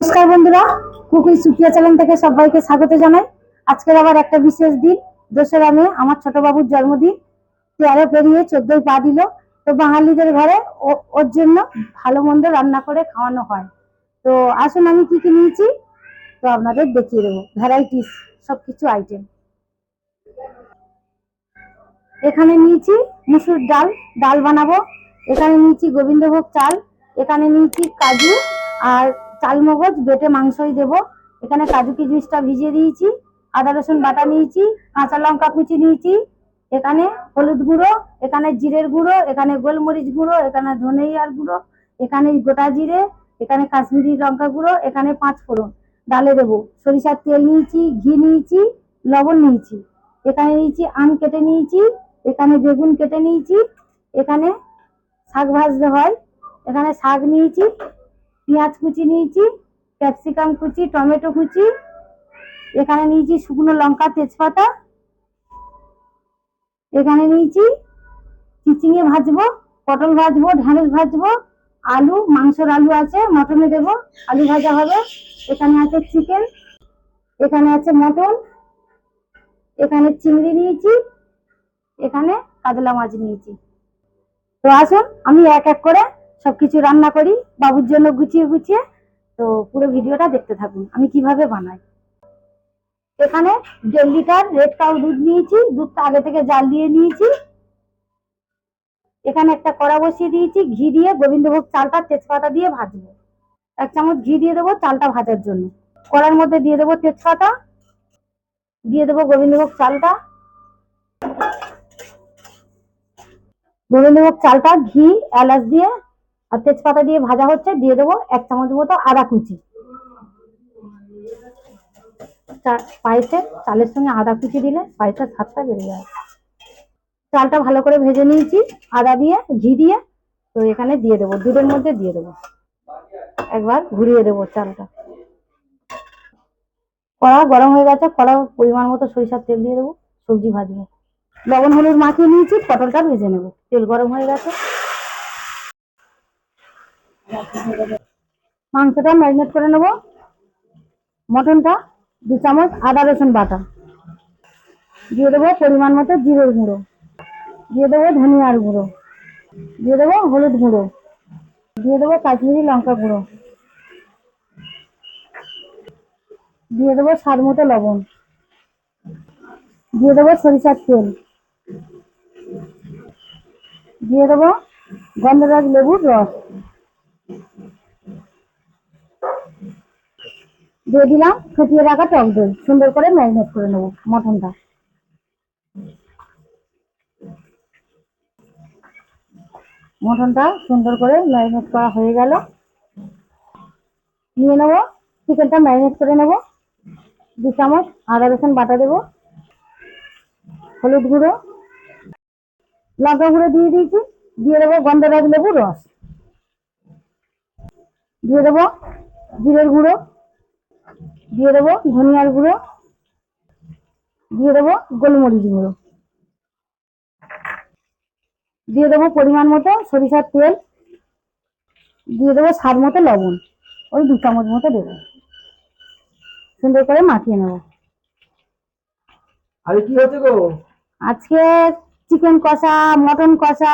নমস্কার বন্ধুরা, কুকুর সুপ্রিয়া চ্যানেল থেকে সবাইকে স্বাগত জানাই। আজকের আবার একটা বিশেষ দিন, 2রা মে, আমার ছোট বাবুর জন্মদিন। 13 পেরিয়ে 14 পা দিল। তো বাঙালিদের ঘরে ওর জন্য ভালো মন্দ রান্না করে খাওয়ানো হয়। তো আসুন আমি কি কি নিয়েছি তো আপনাদের দেখিয়ে দেবো, ভ্যারাইটিস সবকিছু আইটেম। এখানে নিয়েছি মুসুর ডাল, ডাল বানাবো। এখানে নিয়েছি গোবিন্দভোগ চাল। এখানে নিয়েছি কাজু আর চালমগজ বেটে মাংসই দেব। এখানে কাজু কিশমিশটা ভিজিয়ে দিয়েছি। আদা রসুন বাটা নিয়েছি, কাঁচা লঙ্কা কুচি নিয়েছি। এখানে হলুদ গুঁড়ো, এখানে জিরের গুঁড়ো, এখানে গোলমরিচ গুঁড়ো, এখানে ধনেয়ার গুঁড়ো, এখানে গোটা জিরে, এখানে কাশ্মীরি লঙ্কা গুঁড়ো, এখানে 5 ফোড়ন ডালে দেবো। সরিষার তেল নিয়েছি, ঘি নিয়েছি, লবণ নিয়েছি। এখানে নিয়েছি আম কেটে নিয়েছি, এখানে বেগুন কেটে নিয়েছি। এখানে শাক ভাজতে হয়, এখানে শাক নিয়েছি, পেঁয়াজ কুচি নিয়েছি, ক্যাপসিকাম কুচি, টমেটো কুচি। এখানে নিয়েছি শুকনো লঙ্কা, তেজপাতা। এখানে নিয়েছি চিচিঙে ভাজবো, পটল ভাজবো, ঢেঁড়স ভাজবো, আলু, মাংসের আলু আছে, মটনে দেবো, আলু ভাজা হবে। এখানে আছে চিকেন, এখানে আছে মটন, এখানে চিংড়ি নিয়েছি, এখানে কাতলা মাছ নিয়েছি। তো আসুন আমি এক এক করে সবকিছু রান্না করি বাবুর জন্য গুছিয়ে গুছিয়ে। তো পুরো ভিডিওটা দেখতে থাকুন আমি কিভাবে বানাই। এখানে 1.5 লিটার রেড কাউ দুধ নিয়েছি, দুধটা আগে থেকে জাল দিয়ে নিয়েছি। এখানে একটা কড়া বসিয়ে দিয়েছি, ঘি দিয়ে গোবিন্দভোগ চালটা তেজপাতা দিয়ে ভাজবো। 1 চামচ ঘি দিয়ে দেবো চালটা ভাজার জন্য। কড়ার মধ্যে দিয়ে দেবো তেজপাতা, দিয়ে দেবো গোবিন্দভোগ চালটা। গোবিন্দভোগ চালটা ঘি, এলাচ দিয়ে আর তেজপাতা দিয়ে ভাজা হচ্ছে, দিয়ে দেবো 1 চামচ মতো আদা কুচি। পায়েসে চালের সঙ্গে আদা কুচি দিলে পায়েসের স্বাদটা বেড়ে যায়। চালটা ভালো করে ভেজে নিয়েছি আদা দিয়ে, ঘি দিয়ে। তো এখানে দিয়ে দেবো, দুধের মধ্যে দিয়ে দেবো, একবার ঘুরিয়ে দেবো চালটা। কড়া গরম হয়ে গেছে, কড়া পরিমাণ মতো সরিষার তেল দিয়ে দেবো, সবজি ভাজবো। লবণ হলুদ মাখিয়ে নিয়েছি, পটলটা ভেজে নেবো। তেল গরম হয়ে গেছে, মাংসটা ম্যারিনেট করে নেবো। মটনটা 2 চামচ আদা রসুন বাটা দিয়ে দেবো, পরিমাণ মতো জিরের গুঁড়ো দিয়ে দেবো, ধনিয়ার গুঁড়ো দিয়ে দেবো, হলুদ গুঁড়ো দিয়ে দেবো, কাশ্মীরি লঙ্কা গুঁড়ো দিয়ে দেবো, স্বাদ মতো লবণ দিয়ে দেবো, সরিষার তেল দিয়ে দেবো, গন্ধরাজ লেবুর রস দিয়ে দিলাম, ফুটিয়ে রাখা টক দই। সুন্দর করে ম্যারিনেট করে নেবো মটনটা। মটনটা সুন্দর করে ম্যারিনেট করা হয়ে গেল, নিয়ে নেবো চিকেনটা ম্যারিনেট করে নেবো। 2 চামচ আদা রসুন বাটা দেবো, হলুদ গুঁড়ো, লঙ্কা গুঁড়ো দিয়ে দিয়েছি, দিয়ে দেবো গন্ধরাজ লেবুর রস, দিয়ে দেবো জিরের গুঁড়ো, দিয়ে দেবো ধনিয়ার গুঁড়ো, দিয়ে দেবো গোলমরিচ গুঁড়ো, দিয়ে দেবো পরিমাণ মতো সরিষার তেল, দিয়ে দেবো স্বাদ মতো লবণ, ওই 2 চামচ মতো দেবো। সুন্দর করে মাখিয়ে নেবো। আরে কি হচ্ছে গো? আজকে চিকেন কষা, মটন কষা।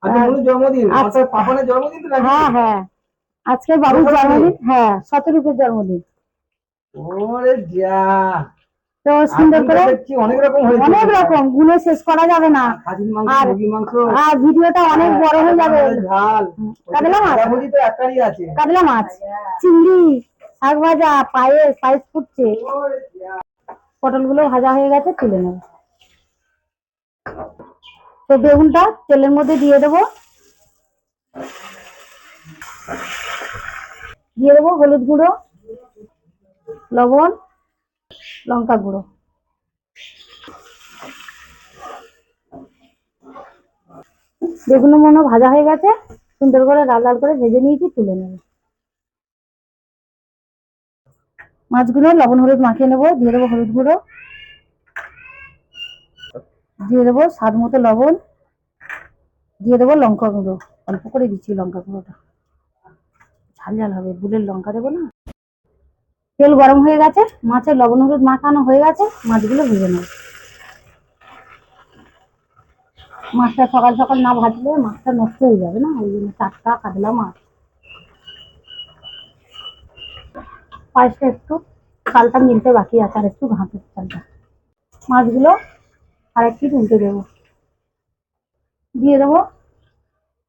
আজকে জন্মদিন, আমার পাপানের জন্মদিন তো নাকি? হ্যাঁ হ্যাঁ, আজকে বাবুর জন্মদিন। হ্যাঁ, শতরূপের জন্মদিন। ওরে যা, তো সুন্দর করে অনেক রকম হয়েছে, অনেক রকম গুনে শেষ করা যাবে না। খাসির মাংস, আর মুরগির মাংস, আর ভিডিওটা অনেক বড় হয়ে যাবে। ঝাল, কাতলা মাছ, ভাজি তো একটাই আছে, কাতলা মাছ, চিংড়ি, শাক ভাজা, পায়েস, পায়েস ফুটছে। পটলগুলো ভাজা হয়ে গেছে, তুলে নেব। তো বেগুনটা তেলের মধ্যে দিয়ে দেবো, দিয়ে দেবো হলুদ গুঁড়ো, লবণ, লঙ্কা গুঁড়ো। বেগুন মনে ভাজা হয়ে গেছে, সুন্দর করে লাল লাল করে ভেজে নিয়েছি, তুলে নেব। মাছগুলো লবণ হলুদ মাখিয়ে নেবো, দিয়ে দেবো হলুদ গুঁড়ো, দিয়ে দেবো স্বাদ মতো লবণ, দিয়ে দেবো লঙ্কা গুঁড়ো, অল্প করে দিচ্ছি লঙ্কা গুঁড়োটা, ঝাল ঝাল হবে, বুলের লঙ্কা দেবো না। তেল গরম হয়ে গেছে, মাছের লবণ হলুদ মাখানো হয়ে গেছে, মাছগুলো ভেজে নেব। মাছটা সকাল সকাল না ভাজলে মাছটা নষ্ট হয়ে যাবে না, ওই জন্য টাটকা কাতলা মাছ। পায়েসটা একটু চালটা মিলতে বাকি আছে, আর একটু ঘাঁটের চালটা। মাছগুলো আর একটু উল্টে দেবো, দিয়ে দেবো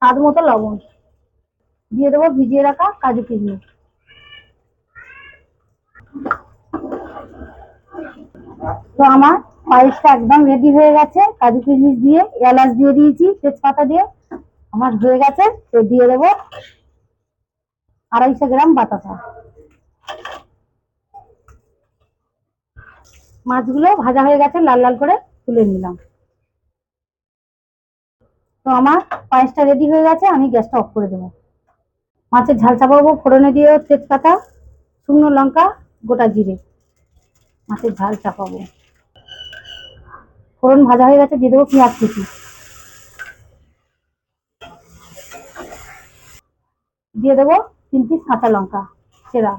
স্বাদ মতো লবণ, দিয়ে দেবো ভিজিয়ে রাখা কাজু কিশমিশ। তো আমার পায়েসটা একদম রেডি হয়ে গেছে, কাজু কিশমিশ দিয়ে এলাচ দিয়ে দিয়েছি, তেজপাতা দিয়ে আমার হয়ে গেছে। তো দিয়ে দেবো 250 গ্রাম বাতাসা। মাছগুলো ভাজা হয়ে গেছে, লাল লাল করে তুলে নিলাম। তো আমার পায়েসটা রেডি হয়ে গেছে, আমি গ্যাসটা অফ করে দেবো। মাছের ঝাল চাপাবো, ফোড়নে দিয়ে তেজপাতা, শুকনো লঙ্কা, গোটা জিরে, মাছের ঝাল চাপাবো। ফোড়ন ভাজা হয়ে গেছে, দিয়ে দেবো পেঁয়াজ কুচি, দিয়ে দেবো 3 পিস কাঁচা লঙ্কা চেরা,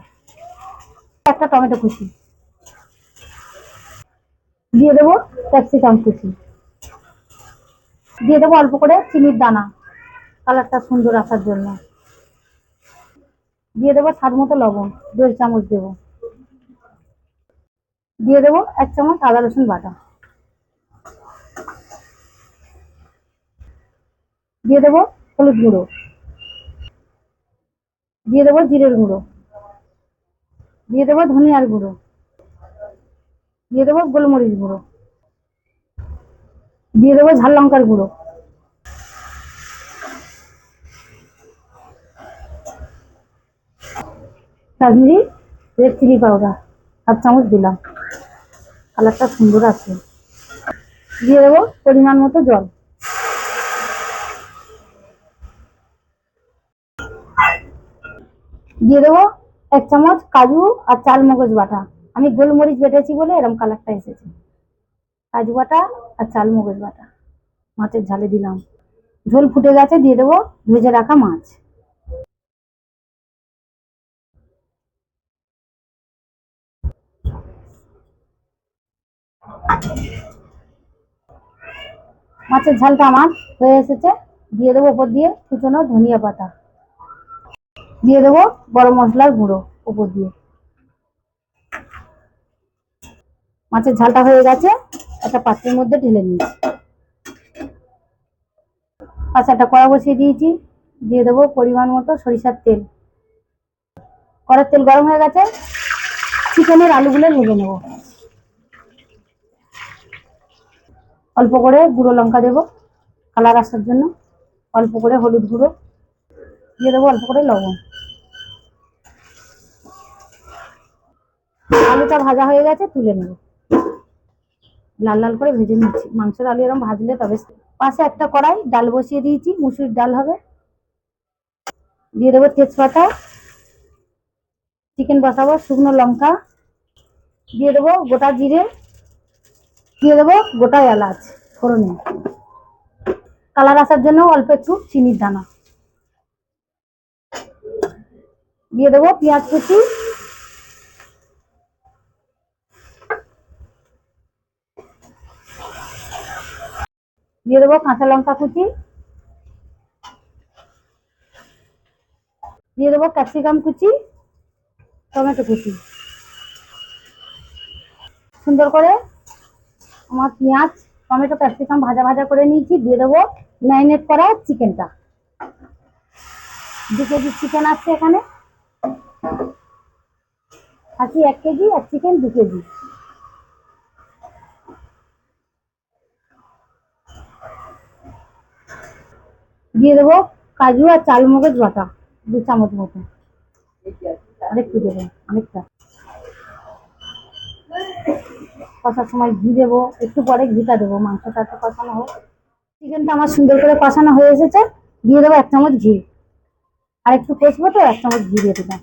একটা টমেটো কুচি, দিয়ে দেবো ক্যাপসিকাম কুচি, দিয়ে দেবো অল্প করে চিনির দানা, কালারটা সুন্দর আসার জন্য, দিয়ে দেবো স্বাদ মতো লবণ, 1.5 চামচ দেবো, দিয়ে দেবো 1 চামচ আদা রসুন বাটা, দিয়ে দেবো হলুদ গুঁড়ো, দিয়ে দেবো জিরের গুঁড়ো, দিয়ে দেবো ধনিয়ার গুঁড়ো, দিয়ে দেবো গোলমরিচ গুঁড়ো, দিয়ে দেবো ঝাল লঙ্কার গুঁড়ো, কাশ্মীরি রেড চিলি পাউডার 1/2 চামচ দিলাম, কালারটা সুন্দর আছে। দিয়ে দেবো পরিমাণ মতো জল, দিয়ে দেবো 1 চামচ কাজু আর চাল মগজ বাটা। আমি গোলমরিচ বেটেছি বলে এরকম কালারটা এসেছে। কাজু বাটা আর চাল মগজ বাটা মাছের ঝালে দিলাম। ঝোল ফুটে গেছে, দিয়ে দেবো ভেজে রাখা মাছ। মাছের ঝালটা আমার হয়ে এসেছে, দিয়ে দেবো উপর দিয়ে কুচনো ধনিয়া পাতা, দিয়ে দেবো গরম মশলার গুঁড়ো উপর দিয়ে। মাছের ঝালটা হয়ে গেছে, একটা পাত্রের মধ্যে ঢেলে নিয়েছি। পাশে একটা কড়া বসিয়ে দিয়েছি, দিয়ে দেবো পরিমাণ মতো সরিষার তেল। কড়ার তেল গরম হয়ে গেছে, চিকেনের আলুগুলো ভেজে নেব। অল্প করে গুঁড়ো লঙ্কা দেবো কালার আসার জন্য, অল্প করে হলুদ গুঁড়ো, দিয়ে দেবো অল্প করে লবণ। আলুটা ভাজা হয়ে গেছে, তুলে নেব। লাল লাল করে ভেজে নিচ্ছি, মাংসের আলু এরকম ভাজলে তবে। পাশে একটা কড়াই ডাল বসিয়ে দিয়েছি, মুসুরির ডাল হবে। দিয়ে দেবো তেজপাতা, চিকেন বসাবো, শুকনো লঙ্কা, দিয়ে দেবো গোটা জিরে, দিয়ে দেবো গোটা এলাচ ফোড়নে, কালার আসার জন্য অল্প একটু চিনির দানা, দিয়ে দেবো পেঁয়াজ কুচি, দিয়ে দেবো কাঁচা লঙ্কা কুচি, দিয়ে দেবো ক্যাপসিকাম কুচি, টমেটো কুচি। সুন্দর করে আমার পেঁয়াজ টমেটো ক্যাপসিকাম ভাজা ভাজা করে নিয়েছি, দিয়ে দেবো ম্যারিনেট করা চিকেনটা। 2 কেজি চিকেন আছে এখানে, খাসি 1 কেজি আর চিকেন 2 কেজি। দিয়ে দেবো কাজু আর চাল মগজ বাটা 2 চামচ মতো, আরেকটু দেবো অনেকটা। কষার সময় ঘি দেবো, একটু পরে ঘিটা দেবো, মাংসটা একটু কষানো হোক। চিকেনটা আমার সুন্দর করে কষানো হয়ে এসেছে, দিয়ে দেবো 1 চামচ ঘি, আর একটু কষবো তো 1 চামচ ঘি দিয়ে দিলাম।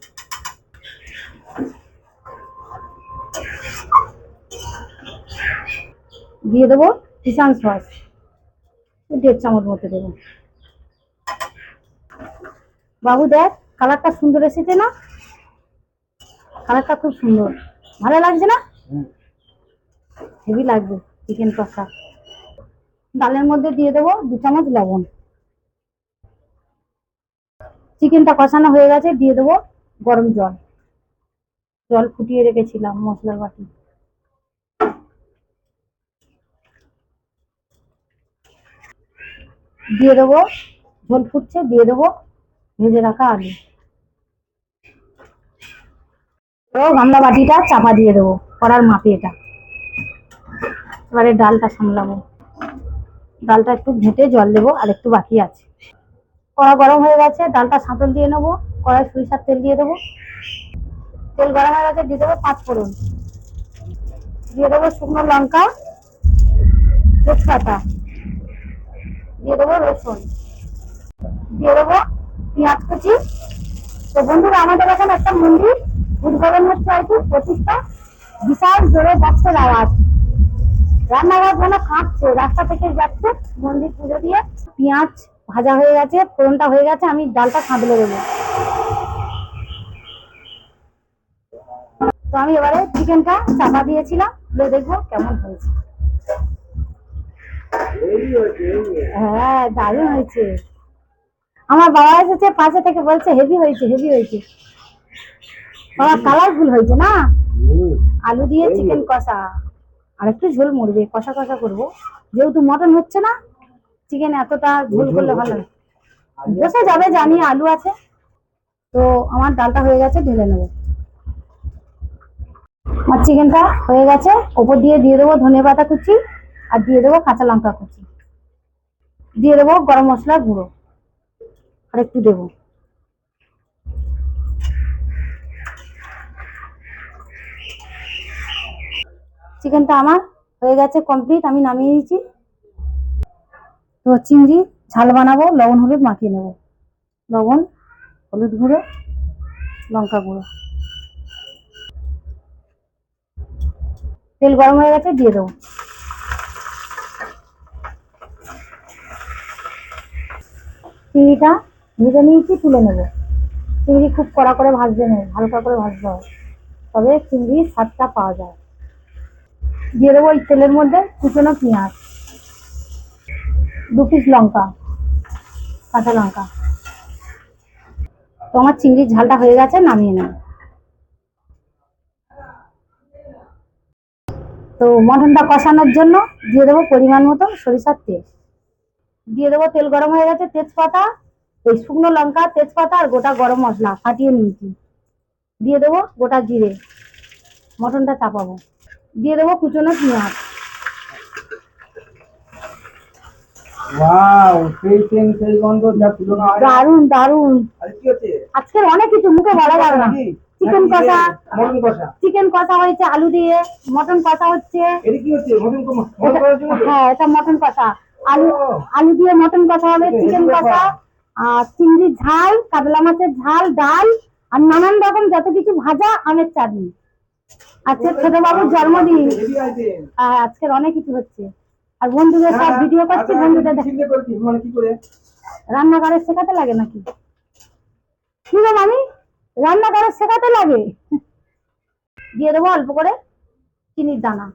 দিয়ে দেবো কিষান সস 1.5 চামচ মতো দেবো। বাবু দেখ কালারটা সুন্দর এসেছে না? কালারটা খুব সুন্দর, ভালো লাগছে না? হুম। হেভি লাগবে চিকেন কষা। ডালের মধ্যে দিয়ে দেবো 2 চামচ লবণ। চিকেনটা কষানো হয়ে গেছে, দিয়ে দেবো গরম জল। জল ফুটিয়ে রেখেছিলাম মশলার বাটি। দিয়ে দেবো, ঝোল ফুটছে, দিয়ে দেবো ভেজে রাখা আলু। তো গামলা বাটিটা চাপা দিয়ে দেবো, কড়ার মাপে এটা। এবারে ডালটা সামলাবো। ডালটা একটু ঘেটে জল দেবো, আর একটু বাকি আছে। কড়া গরম হয়ে গেছে, ডালটা সাঁতল দিয়ে নেবো। কড়াই সরিষার তেল দিয়ে দেবো। তেল গরম হয়ে গেছে, দিয়ে দেবো 5 ফোড়ন। দিয়ে দেবো শুকনো লঙ্কা, তেজপাতা, দিয়ে দেবো রসুন, দিয়ে দেবো পেঁয়াজ কুচি। তো বন্ধুরা, আমাদের এখানে একটা মন্দির উদ্বোধন হচ্ছে আর কি, প্রতিষ্ঠা। বিশাল জোরে বক্সের আওয়াজ, রান্নাঘর যেন কাঁপছে, রাস্তা থেকে যাচ্ছে মন্দির পুজো দিয়ে। পেঁয়াজ ভাজা হয়ে গেছে, ফোড়নটা হয়ে গেছে, আমি ডালটা সাঁতলে দেবো। তো আমি এবারে চিকেনটা চাপা দিয়েছিলাম, দেখবো কেমন হয়েছে। হ্যাঁ, দারুণ হয়েছে। আমার বাবা এসেছে পাশে থেকে, বলছে হেভি হয়েছে, হেভি হয়েছে। বাবা কালারফুল হয়েছে না? আলু দিয়ে চিকেন কষা, আর একটু ঝোল মরবে, কষা কষা করবো, যেহেতু মটন হচ্ছে না। চিকেন এতটা ঝোল করলে ভালো লাগে, বসে যাবে জানি, আলু আছে। তো আমার ডালটা হয়ে গেছে, ঢেলে নেবো। আমার চিকেনটা হয়ে গেছে, ওপর দিয়ে দেবো ধনেপাতা কুচি, আর দিয়ে দেবো কাঁচা লঙ্কা কুচি, দিয়ে দেবো গরম মশলার গুঁড়ো, আর একটু দেবো। চিকেনটা আমার হয়ে গেছে কমপ্লিট, আমি নামিয়ে নিয়েছি। তো চিংড়ি ঝাল বানাবো, লবণ হলুদ মাখিয়ে নেবো। লবণ, হলুদ গুঁড়ো, লঙ্কা গুঁড়ো। তেল গরম হয়ে গেছে, দিয়ে দেবো। চিংড়িটা ভেজে নিয়েছি, তুলে নেবো। চিংড়ি খুব কড়া করে ভাজতে নেই, হালকা করে ভাজতে হয়, তবে চিংড়ির স্বাদটা পাওয়া যায়। দিয়ে দেবো ওই তেলের মধ্যে কুচনো পেঁয়াজ, 2 পিস লঙ্কা, কাঁচা লঙ্কা। তো আমার চিংড়ির ঝালটা হয়ে গেছে, নামিয়ে নেব। তো মটনটা কষানোর জন্য দিয়ে দেবো পরিমাণ মতো সরিষার তেল। দিয়ে দেবো, তেল গরম হয়ে গেছে, তেজপাতা, এই শুকনো লঙ্কা, তেজপাতা আর গোটা গরম মশলা ফাটিয়ে নিয়েছি। দিয়ে দেবো গোটা জিরে। মটনটা চাপাবো। দিয়ে দেবো কুচনো পেঁয়াজ। ওয়াও, সেই গন্ধ যা তুলনা হয় না। দারুন দারুন। আর কি হচ্ছে? আজকের অনেক কিছু মুখে বলা যাবে না। চিকেন কষা, মটন কষা। চিকেন কষা হয়েছে আলু দিয়ে, মটন কষা হচ্ছে। এটা কি হচ্ছে? মটন কষার জন্য তো? হ্যাঁ, এটা মটন কষা। আলু, আলু দিয়ে মটন কষা হবে, চিকেন কষা, আর চিংড়ির ঝাল, কাতলা মাছের ঝাল, ডাল, আর নানান রকম যত কিছু ভাজা, আমের চাটনি। আজকে ছোট বাবুর জন্মদিন, হেভি আইটেম। আজকের অনেক কিছু হচ্ছে। আর বন্ধুদের সব ভিডিও করছি, বন্ধুদের চিন্তা করছি মানে কি করে রান্না করে শেখাতে লাগে নাকি? কি গো মামি, রান্না করে শেখাতে লাগে? দিয়ে দেবো অল্প করে চিনির দানা।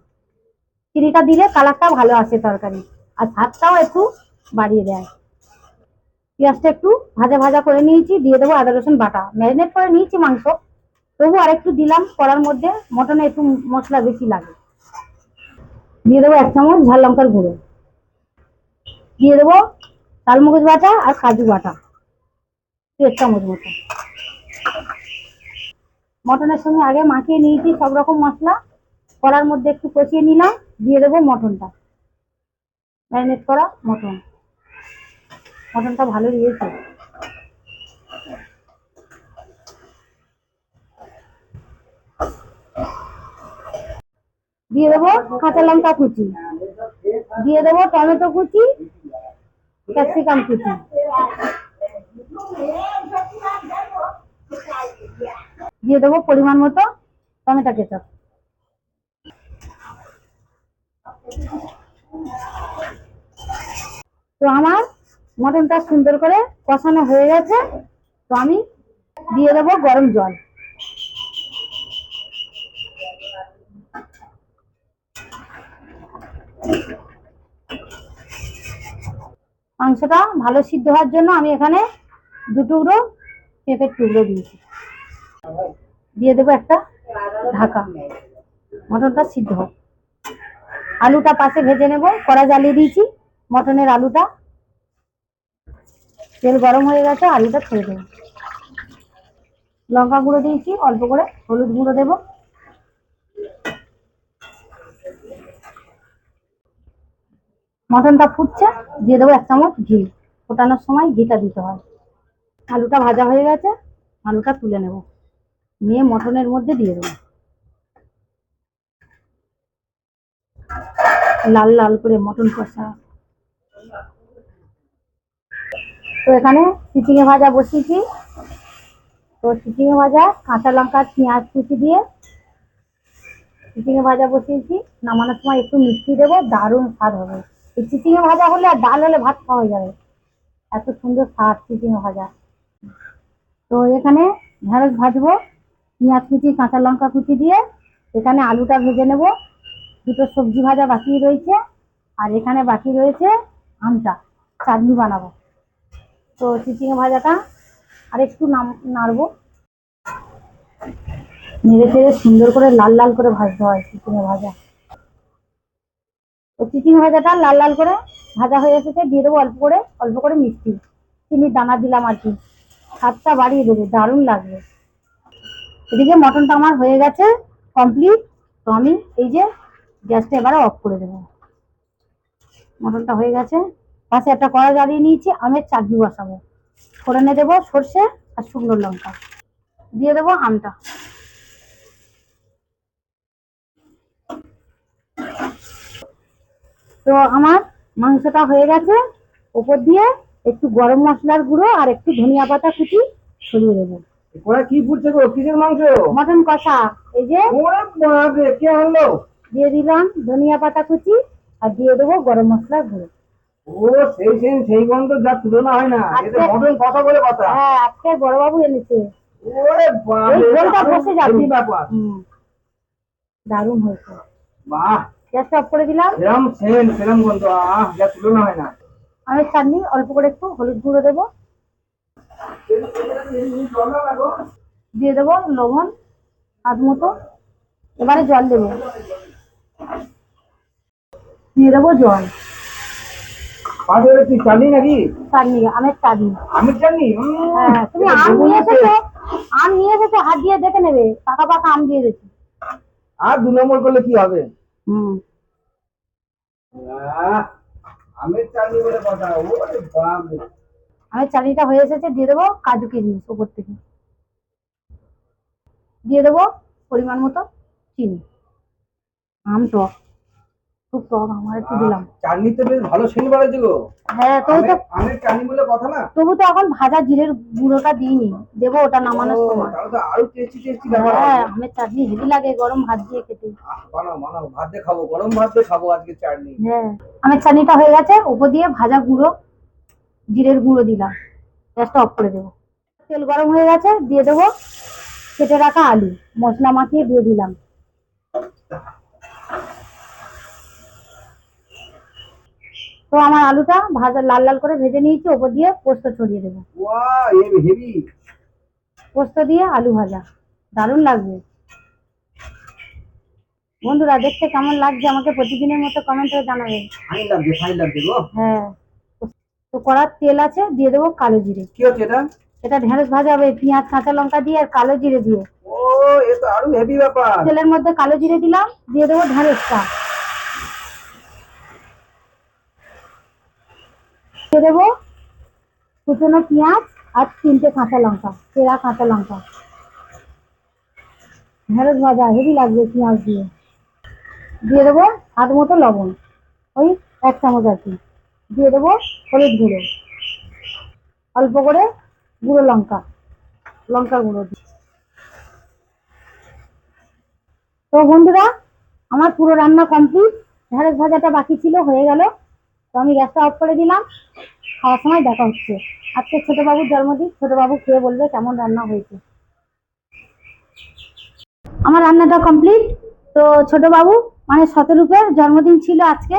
চিনিটা দিলে কালারটা ভালো আসে তরকারি, আর স্বাদটাও একটু বাড়িয়ে দেয়। পেঁয়াজটা একটু ভাজা ভাজা করে নিয়েছি, দিয়ে দেবো আদা রসুন বাটা। ম্যারিনেট করে নিয়েছি মাংস, তবু আর একটু দিলাম কড়ার মধ্যে, মটনে একটু মশলা বেশি লাগে। দিয়ে দেবো 1 চামচ ঝাল লঙ্কার গুঁড়ো। দিয়ে দেবো চালমগজ বাটা আর কাজু বাটা, 1 চামচ মতো। মটনের সঙ্গে আগে মাখিয়ে নিয়েছি সব রকম মশলা, কড়ার মধ্যে একটু কষিয়ে নিলাম। দিয়ে দেবো মটনটা, ম্যারিনেট করা মটন। মটনটা ভালো দিয়েছে। দিয়ে দেবো কাঁচা লঙ্কা কুচি, দিয়ে দেবো টমেটো কুচি, ক্যাপসিকাম কুচি, দিয়ে দেবো পরিমাণ মতো টমেটো কেচাপ। তো আমার মটনটা সুন্দর করে কষানো হয়ে গেছে। তো আমি দিয়ে দেবো গরম জল। মাংসটা ভালো সিদ্ধ হওয়ার জন্য আমি এখানে 2 টুকরো পেঁপের টুকরো দিয়েছি। দিয়ে দেবো একটা ঢাকা, মটনটা সিদ্ধ হোক। আলুটা পাশে ভেজে নেব, কড়া জ্বালিয়ে দিয়েছি মটনের আলুটা, তেল গরম হয়ে গেছে, আলুটা ছেড়ে দেবো। লঙ্কা গুঁড়ো দিয়েছি অল্প করে, হলুদ গুঁড়ো দেবো, মটনটা ফুটছে, দিয়ে দেবো 1 চামচ ঘি। ফোটানোর সময় ঘিটা দিতে হয়। আলুটা ভাজা হয়ে গেছে, আলুটা তুলে নেব, নিয়ে মটনের মধ্যে দিয়ে দেবো, লাল লাল করে মটন কষা। তো এখানে চিচিঙে ভাজা বসিয়েছি, তো চিচিঙে ভাজা কাঁচা লঙ্কা পেঁয়াজ কুচি দিয়ে চিচিঙে ভাজা বসিয়েছি। নামানোর সময় একটু মিষ্টি দেবো, দারুণ স্বাদ হবে। এই চিচিঙে ভাজা হলে আর ডাল হলে ভাত খাওয়া যাবে, এত সুন্দর স্বাদ চিচিঙে ভাজা। তো এখানে ঢেঁড়স ভাজবো, পেঁয়াজ কুচি কাঁচা লঙ্কা কুচি দিয়ে। এখানে আলুটা ভেজে নেব, 2টো সবজি ভাজা বাকি রয়েছে, আর এখানে বাকি রয়েছে আমটা, চাটনি বানাবো। তো চিচিঙে ভাজাটা আর একটু নাড়বো, নেড়ে চেড়ে সুন্দর করে লাল লাল করে ভাজতে হয় চিচিঙে ভাজা। তো চিচিঙে ভাজাটা লাল লাল করে ভাজা হয়ে এসেছে, দিয়ে দেবো অল্প করে মিষ্টি, চিনির দানা দিলাম আর কি, স্বাদটা বাড়িয়ে দেবে, দারুণ লাগবে। এদিকে মটনটা আমার হয়ে গেছে কমপ্লিট। তো আমি এই যে গ্যাসটা এবারে অফ করে দেবো। মটনটা হয়ে গেছে, পাশে একটা কড়া জ্বালিয়ে নিয়েছি, আমের চাটনি বসাবো। ফোড়নে দেবো সর্ষে আর শুকনো লঙ্কা, দিয়ে দেবো আমটা। তো আমার মাংসটা হয়ে গেছে, উপর দিয়ে একটু গরম মশলার গুঁড়ো আর একটু ধনিয়া পাতা কুচি ছড়িয়ে দেবো। ওরা কি ফুটছে গো? কিসের মাংস? মটন কষা, এই যে ওরে বাপরে, কে আনলো? দিয়ে দিলাম ধনিয়া পাতা কুচি, আর দিয়ে দেবো গরম মশলার গুঁড়ো। ও সেই গন্ধ যা তুলনা হয় না, এটা মটন কথা বলে কথা। হ্যাঁ, আজকে বড়বাবু এনেছে, ওরে এই বাপরে, ঝোলটা বসে যাবে। হেভি ব্যাপার। দারুণ হয়েছে। বাহ, গ্যাসটা অফ করে দিলাম। সেরম গন্ধ, যা তুলনা হয় না। আমের চাটনি অল্প করে একটু হলুদ গুঁড়ো দেবো, দিয়ে দেবো লবণ স্বাদ মতো। এবারে জল দেবো, দিয়ে দেবো জল। পাশে কি চাটনি নাকি? চাটনি, আমের চাটনি। আমের চাটনি? হ্যাঁ, তুমি আম নিয়ে এসেছো, হাত দিয়ে দেখে নেবে, পাকা পাকা আম দিয়ে দিচ্ছি। আর 2 নম্বর করলে কি হবে? হুম, আহ, আমের চাটনি বলে কথা, ওরে বাপরে। আমের চাটনিটা হয়ে এসেছে, দিয়ে দেবো কাজু কিশমিশ উপর থেকে, দিয়ে দেবো পরিমাণ মতো চিনি। আম টক, খুব টক, আমার একটু দিলাম। চাটনি তো বেশ ভালো সেন্ট বাড়াচ্ছে গো। হ্যাঁ, আমের চাটনি বলে কথা না। তবু তো এখন ভাজা জিরের গুঁড়োটা দিইনি, দেবো ওটা নামানোর সময়। তাহলে তো আরো টেস্টি ব্যাপার হ্যাঁ, হবে। আমের চাটনি হেভি লাগে গরম ভাত দিয়ে খেতে। বানাও ভাত দিয়ে খাবো, গরম ভাত দিয়ে খাবো আজকে চাটনি। হ্যাঁ, আমের চাটনিটা হয়ে গেছে, উপর দিয়ে ভাজা গুঁড়ো জিরের গুঁড়ো দিলাম। গ্যাসটা অফ করে দেবো। তেল গরম হয়ে গেছে, দিয়ে দেবো কেটে রাখা আলু, মশলা মাখিয়ে দিয়ে দিলাম। তো আমার আলুটা ভাজা লাল লাল করে ভেজে নিয়েছি, ওপর দিয়ে পোস্ত ছড়িয়ে দেবো। Wow, heavy. পোস্ত দিয়ে আলু ভাজা, দারুণ লাগবে। বন্ধুরা, দেখতে কেমন লাগছে আমাকে প্রতিদিনের মতো কমেন্টে জানাবেন। ফাইন লাগছে গো। হ্যাঁ, তো কড়ার তেল আছে, দিয়ে দেবো কালো জিরে। কি হচ্ছে এটা? এটা ঢেঁড়স ভাজা হবে পেঁয়াজ কাঁচা লঙ্কা দিয়ে আর কালো জিরে দিয়ে। ও, এ তো আরো হেভি ব্যাপার। তেলের মধ্যে কালো জিরে দিলাম, দিয়ে দেবো ঢেঁড়সটা, দিয়ে দেবো কুচনো পেঁয়াজ আর 3টে কাঁচা লঙ্কা, চেরা কাঁচা লঙ্কা। ঢেঁড়স ভাজা হেভি লাগবে পেঁয়াজ দিয়ে। দিয়ে দেবো স্বাদ মতো লবণ, ওই 1 চামচ আর কি। দিয়ে দেবো হলুদ গুঁড়ো, অল্প করে গুঁড়ো লঙ্কা গুঁড়ো। তো বন্ধুরা, আমার পুরো রান্না কমপ্লিট। ঢেঁড়স ভাজাটা বাকি ছিল, হয়ে গেল। তো আমি গ্যাসটা অফ করে দিলাম। খাওয়ার সময় দেখা হচ্ছে। আজকে ছোট বাবুর জন্মদিন, ছোট বাবু খেয়ে বলবে কেমন রান্না হয়েছে। আমার রান্নাটা কমপ্লিট। তো ছোট বাবু মানে শতরূপের জন্মদিন ছিল আজকে।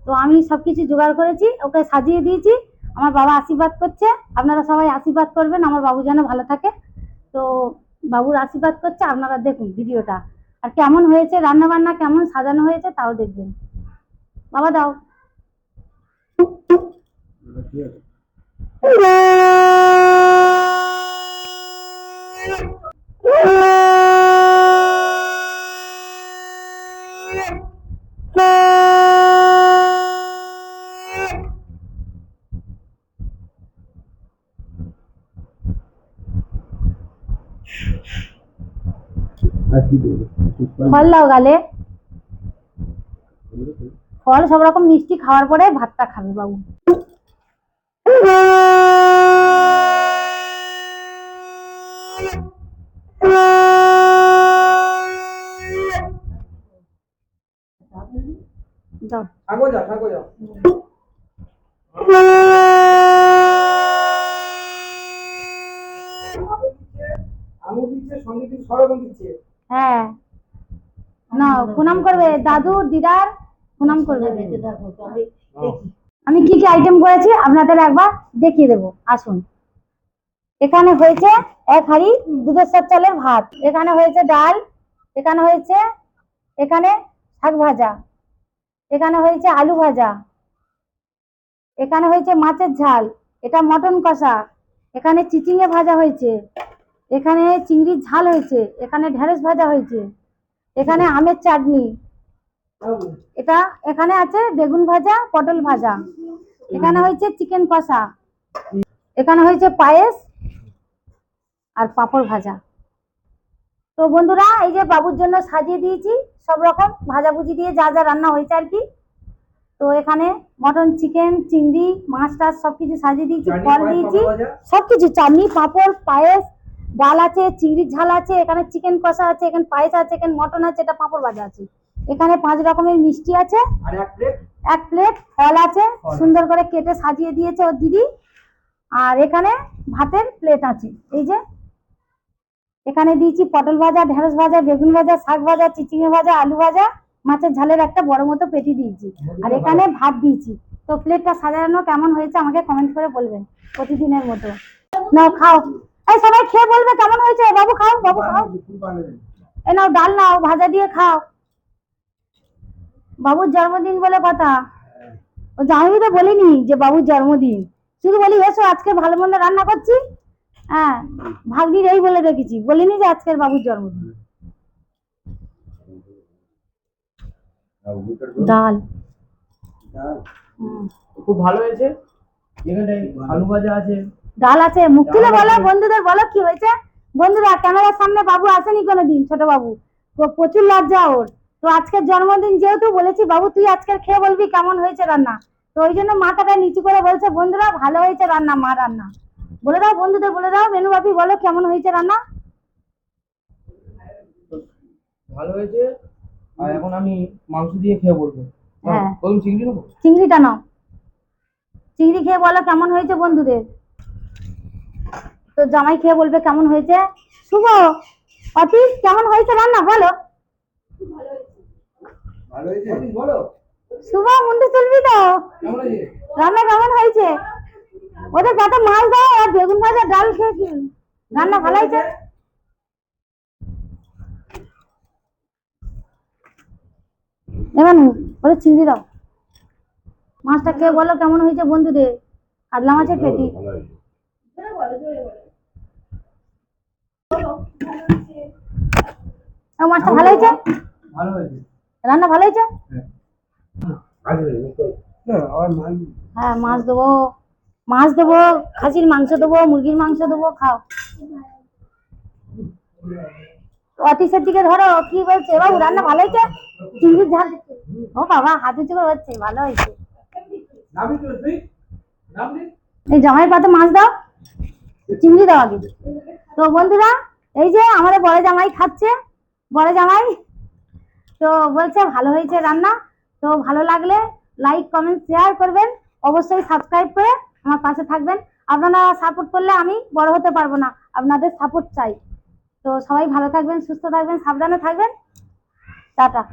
তো আমি সবকিছু জোগাড় করেছি, ওকে সাজিয়ে দিয়েছি। আমার বাবা আশীর্বাদ করছে, আপনারা সবাই আশীর্বাদ করবেন আমার বাবু যেন ভালো থাকে। তো বাবুর আশীর্বাদ করছে, আপনারা দেখুন ভিডিওটা। আর কেমন হয়েছে রান্না বান্না, কেমন সাজানো হয়েছে তাও দেখবেন। বাবা দাও। আর কি দেবো? ফল দাও গালে। ফল সব রকম মিষ্টি খাওয়ার পরে ভাতটা খাবে বাবু। দাও। থাকো যাও, থাকো যাও। আঙুর দিচ্ছে, সঙ্গে কিছু সরগম দিচ্ছে। হ্যাঁ না, প্রণাম করবে দাদু দিদার, প্রণাম করবে। আমি কি কি আইটেম করেছি আপনাদের একবার দেখিয়ে দেবো, আসুন। এখানে হয়েছে 1 হাঁড়ি দুধেশ্বর চালের ভাত, এখানে হয়েছে ডাল, এখানে হয়েছে শাক ভাজা, এখানে হয়েছে আলু ভাজা, এখানে হয়েছে মাছের ঝাল, এটা মটন কষা, এখানে চিচিঙে ভাজা হয়েছে, এখানে চিংড়ির ঝাল হয়েছে, এখানে ঢেঁড়স ভাজা হয়েছে, এখানে আমের চাটনি, এখানে আছে বেগুন ভাজা, পটল ভাজা, এখানে হয়েছে চিকেন কষা, এখানে হয়েছে পায়েস আর পাঁপড় ভাজা। তো বন্ধুরা এই যে বাবুর জন্য সাজিয়ে দিয়েছি সব রকম ভাজাভুজি দিয়ে যা যা রান্না হয়েছে আর কি। তো এখানে মটন, চিকেন, চিংড়ি, মাছ টাছ সবকিছু সাজিয়ে দিয়েছি, ফল দিয়েছি, সবকিছু চাটনি, পাঁপড়, পায়েস, ডাল আছে, চিংড়ির ঝাল আছে, এখানে চিকেন কষা আছে, এখানে পায়েস আছে, এখানে মটন আছে, এটা পাঁপড় ভাজা আছে, এখানে 5 রকমের মিষ্টি আছে, আর এক প্লেট 1 প্লেট ফল আছে, সুন্দর করে কেটে সাজিয়ে দিয়েছে ওর দিদি। আর এখানে ভাতের প্লেট আছে, এই যে এখানে দিয়েছি পটল ভাজা, ঢেঁড়স ভাজা, বেগুন ভাজা, শাক ভাজা, চিচিঙে ভাজা, আলু ভাজা, মাছের ঝালের একটা বড় মতো পেটি দিয়েছি, আর এখানে ভাত দিয়েছি। তো প্লেটটা সাজানো কেমন হয়েছে আমাকে কমেন্ট করে বলবেন প্রতিদিনের মতো। নাও খাও, এই সবাই খেয়ে বলবে কেমন হয়েছে। বাবু খাও, বাবু খাও, এ নাও ডাল নাও, ভাজা দিয়ে খাও। বাবুর জন্মদিন বলে কথা, ও আমি তো বলিনি যে বাবুর জন্মদিন, শুধু বলি এসো আজকে ভালো মন্দ রান্না করছি। হ্যাঁ, ভাগ্নির এই বলে রেখেছি, বলিনি যে আজকের বাবুর জন্মদিন। ডাল খুব ভালো হয়েছে। এখানে আলু ভাজা আছে, ডাল আছে। মুখ তুলে বলো, বন্ধুদের বলো কি হয়েছে। বন্ধুরা ক্যামেরার সামনে বাবু আসেনি কোনোদিন, ছোট বাবু, তো প্রচুর লজ্জা ওর। তো আজকের জন্মদিন যেহেতু বলেছি বাবু তুই আজকের খেয়ে বলবি কেমন হয়েছে রান্না। তো ওই জন্য মাথাটা নিচু করে বলছে বন্ধুরা ভালো হয়েছে রান্না, মা রান্না। বলে দাও বন্ধুদের, বলে দাও মেনু বাপি বলো কেমন হয়েছে রান্না। ভালো হয়েছে। আর এখন আমি মাংস দিয়ে খেয়ে বলবো। হ্যাঁ, প্রথম চিংড়ি নেবো। চিংড়িটা নাও, চিংড়ি খেয়ে বলো কেমন হয়েছে বন্ধুদের। তো জামাই খেয়ে বলবে কেমন হয়েছে। শুভ, অতীশ কেমন হয়েছে রান্না বলো। ভালো হয়েছে বলো। শুভ মুন্ডু চলবি তো, কেমন হয়েছে? রান্না কেমন হয়েছে। ওদের কত মাছ দাও আর বেগুন ভাজা ডাল খেয়ে কি রান্না ভালো হয়েছে। এবার ওদের চিংড়ি দাও, মাছটা খেয়ে বলো কেমন হয়েছে বন্ধুদের। কাতলা মাছের পেটি। ও মাছটা ভালো হয়েছে, ভালো হয়েছে। রান্না ভালো হয়েছে। হ্যাঁ, হ্যাঁ মাছ দেবো, খাসির মাংস দেবো, মুরগির মাংস দেবো, খাও। অতীশের দিকে ধরো কি বলছে বাবু, রান্না ভালো হয়েছে। চিংড়ির ঝাল, ও বাবা হাত উঁচু করে হচ্ছে, ভালো হয়েছে। এই জামাই পাতে মাছ দাও, চিংড়ি দাও আগে। তো বন্ধুরা এই যে আমাদের বড় জামাই খাচ্ছে, বড় জামাই তো বলছে ভালো হয়েছে রান্না। তো ভালো লাগলে লাইক কমেন্ট শেয়ার করবেন, অবশ্যই সাবস্ক্রাইব করে আমার পাশে থাকবেন। আপনারা সাপোর্ট করলে আমি বড় হতে পারবো না, আপনাদের সাপোর্ট চাই। তো সবাই ভালো থাকবেন, সুস্থ থাকবেন, সাবধানে থাকবেন, টাটা।